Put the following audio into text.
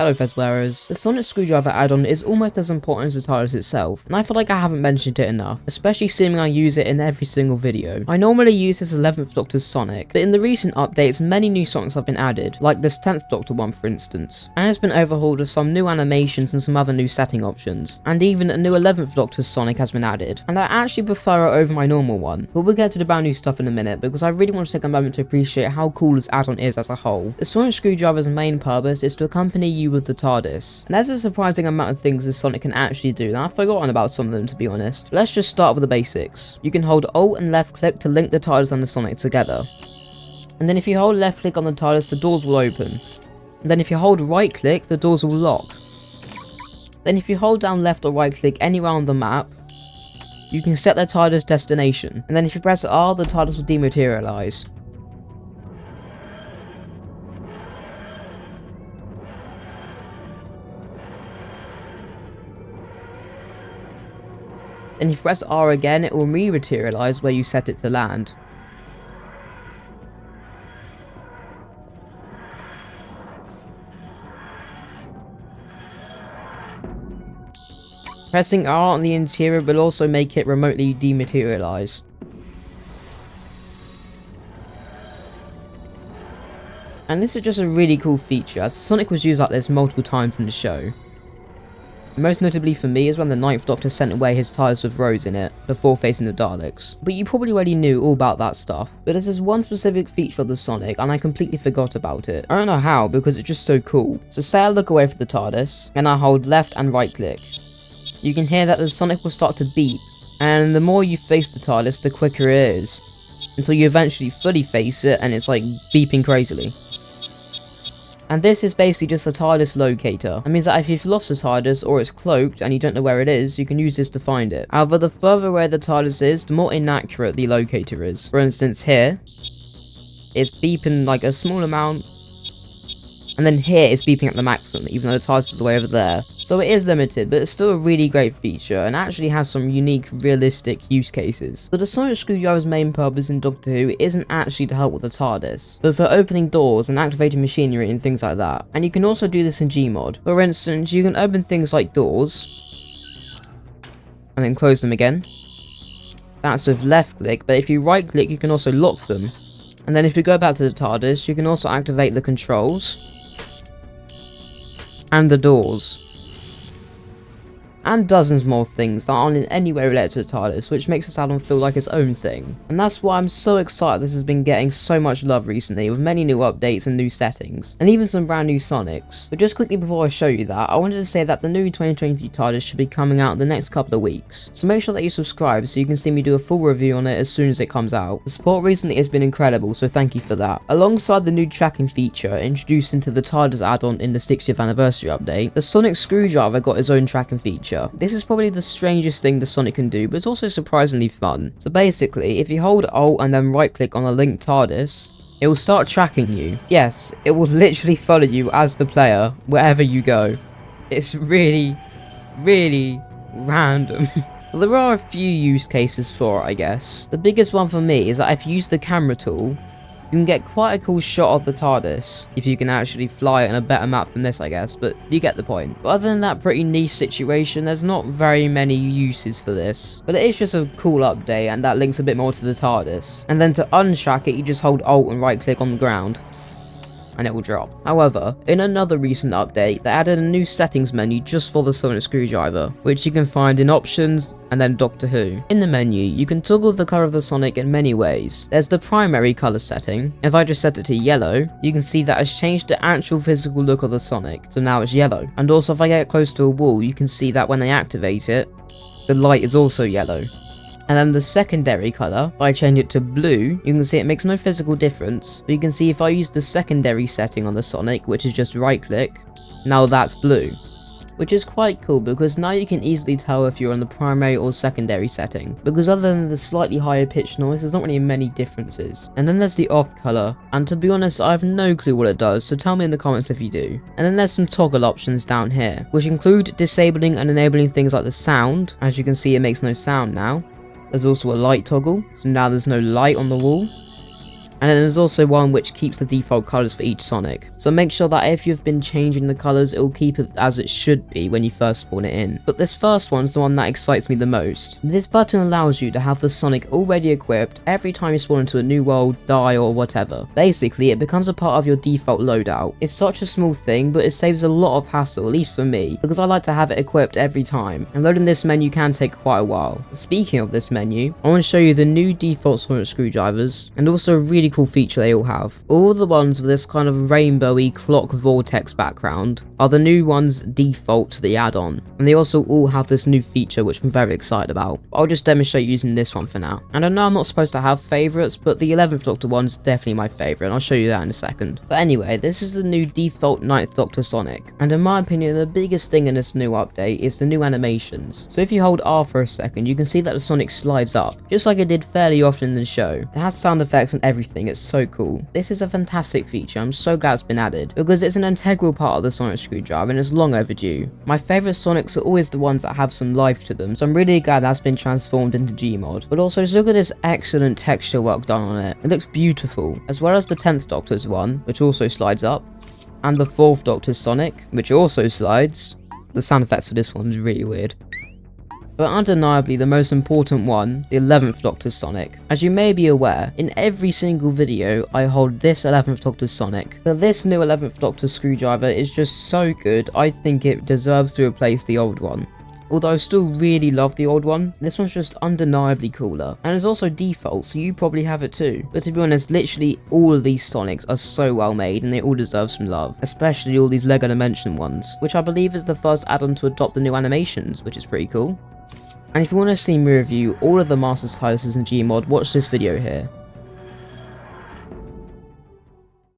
Hello Fezwearers. The sonic screwdriver add-on is almost as important as the TARDIS itself, and I feel like I haven't mentioned it enough, especially seeing I use it in every single video. I normally use this 11th Doctor's Sonic, but in the recent updates many new Sonics have been added, like this 10th Doctor one for instance, and it's been overhauled with some new animations and some other new setting options, and even a new 11th Doctor's Sonic has been added, and I actually prefer it over my normal one, but we'll get to the brand new stuff in a minute because I really want to take a moment to appreciate how cool this add-on is as a whole. The sonic screwdriver's main purpose is to accompany you with the TARDIS, and there's a surprising amount of things this Sonic can actually do, and I've forgotten about some of them to be honest. But let's just start with the basics. You can hold Alt and left click to link the TARDIS and the Sonic together, and then if you hold left click on the TARDIS the doors will open, and then if you hold right click the doors will lock. Then if you hold down left or right click anywhere on the map, you can set the TARDIS destination, and then if you press R the TARDIS will dematerialize. Then if you press R again, it will re-materialize where you set it to land. Pressing R on the interior will also make it remotely dematerialize. And this is just a really cool feature, as Sonic was used like this multiple times in the show. Most notably for me is when the 9th Doctor sent away his TARDIS with Rose in it, before facing the Daleks. But you probably already knew all about that stuff, but there's this one specific feature of the Sonic and I completely forgot about it. I don't know how, because it's just so cool. So say I look away from the TARDIS, and I hold left and right click. You can hear that the Sonic will start to beep, and the more you face the TARDIS the quicker it is, until you eventually fully face it and it's like beeping crazily. And this is basically just a TARDIS locator. That means that if you've lost the TARDIS or it's cloaked and you don't know where it is, you can use this to find it. However, the further away the TARDIS is, the more inaccurate the locator is. For instance, here, it's beeping like a small amount, and then here it's beeping at the maximum, even though the TARDIS is way over there. So it is limited, but it's still a really great feature, and actually has some unique, realistic use cases. But the sonic screwdriver's main purpose in Doctor Who isn't actually to help with the TARDIS, but for opening doors and activating machinery and things like that. And you can also do this in Gmod. For instance, you can open things like doors, and then close them again. That's with left click, but if you right click you can also lock them. And then if you go back to the TARDIS, you can also activate the controls, and the doors. And dozens more things that aren't in any way related to the TARDIS, which makes this add-on feel like its own thing. And that's why I'm so excited this has been getting so much love recently, with many new updates and new settings, and even some brand new Sonics. But just quickly before I show you that, I wanted to say that the new 2023 TARDIS should be coming out in the next couple of weeks, so make sure that you subscribe so you can see me do a full review on it as soon as it comes out. The support recently has been incredible, so thank you for that. Alongside the new tracking feature introduced into the TARDIS add-on in the 60th anniversary update, the sonic screwdriver got its own tracking feature. This is probably the strangest thing the Sonic can do, but it's also surprisingly fun. So basically, if you hold Alt and then right click on a linked TARDIS, it will start tracking you. Yes, it will literally follow you as the player, wherever you go. It's really, really random. There are a few use cases for it, I guess. The biggest one for me is that if you use the camera tool, you can get quite a cool shot of the TARDIS, if you can actually fly it on a better map than this I guess, but you get the point. But other than that pretty niche situation, there's not very many uses for this. But it is just a cool update, and that links a bit more to the TARDIS. And then to untrack it, you just hold Alt and right click on the ground, and it will drop. However, in another recent update, they added a new settings menu just for the sonic screwdriver, which you can find in Options and then Doctor Who. In the menu, you can toggle the colour of the Sonic in many ways. There's the primary colour setting. If I just set it to yellow, you can see that it's changed the actual physical look of the Sonic, so now it's yellow. And also if I get close to a wall, you can see that when I activate it, the light is also yellow. And then the secondary colour, if I change it to blue, you can see it makes no physical difference, but you can see if I use the secondary setting on the Sonic, which is just right click, now that's blue. Which is quite cool because now you can easily tell if you're on the primary or secondary setting, because other than the slightly higher pitch noise, there's not really many differences. And then there's the off colour, and to be honest I have no clue what it does, so tell me in the comments if you do. And then there's some toggle options down here, which include disabling and enabling things like the sound. As you can see it makes no sound now. There's also a light toggle, so now there's no light on the wall. And then there's also one which keeps the default colours for each Sonic. So make sure that if you've been changing the colours, it will keep it as it should be when you first spawn it in. But this first one's the one that excites me the most. This button allows you to have the Sonic already equipped every time you spawn into a new world, die or whatever. Basically, it becomes a part of your default loadout. It's such a small thing, but it saves a lot of hassle, at least for me, because I like to have it equipped every time, and loading this menu can take quite a while. Speaking of this menu, I want to show you the new default Sonic screwdrivers, and also a really cool feature they all have. All the ones with this kind of rainbowy clock vortex background are the new ones default to the add-on, and they also all have this new feature which I'm very excited about. I'll just demonstrate using this one for now. And I know I'm not supposed to have favourites, but the 11th Doctor one's definitely my favourite, and I'll show you that in a second. But anyway, this is the new default 9th Doctor Sonic, and in my opinion the biggest thing in this new update is the new animations. So if you hold R for a second, you can see that the Sonic slides up, just like it did fairly often in the show. It has sound effects and everything, it's so cool. This is a fantastic feature, I'm so glad it's been added, because it's an integral part of the Sonic screwdriver and it's long overdue. My favourite Sonics are always the ones that have some life to them, so I'm really glad that's been transformed into Gmod. But also just look at this excellent texture work done on it, it looks beautiful, as well as the 10th Doctor's one, which also slides up, and the 4th Doctor's Sonic, which also slides. The sound effects for this one is really weird. But undeniably the most important one, the 11th Doctor's Sonic. As you may be aware, in every single video I hold this 11th Doctor's Sonic, but this new 11th Doctor's screwdriver is just so good, I think it deserves to replace the old one. Although I still really love the old one, this one's just undeniably cooler, and it's also default, so you probably have it too. But to be honest, literally all of these Sonics are so well made and they all deserve some love, especially all these LEGO Dimension ones, which I believe is the first add-on to adopt the new animations, which is pretty cool. And if you want to see me review all of the Master Tardis in Gmod, watch this video here.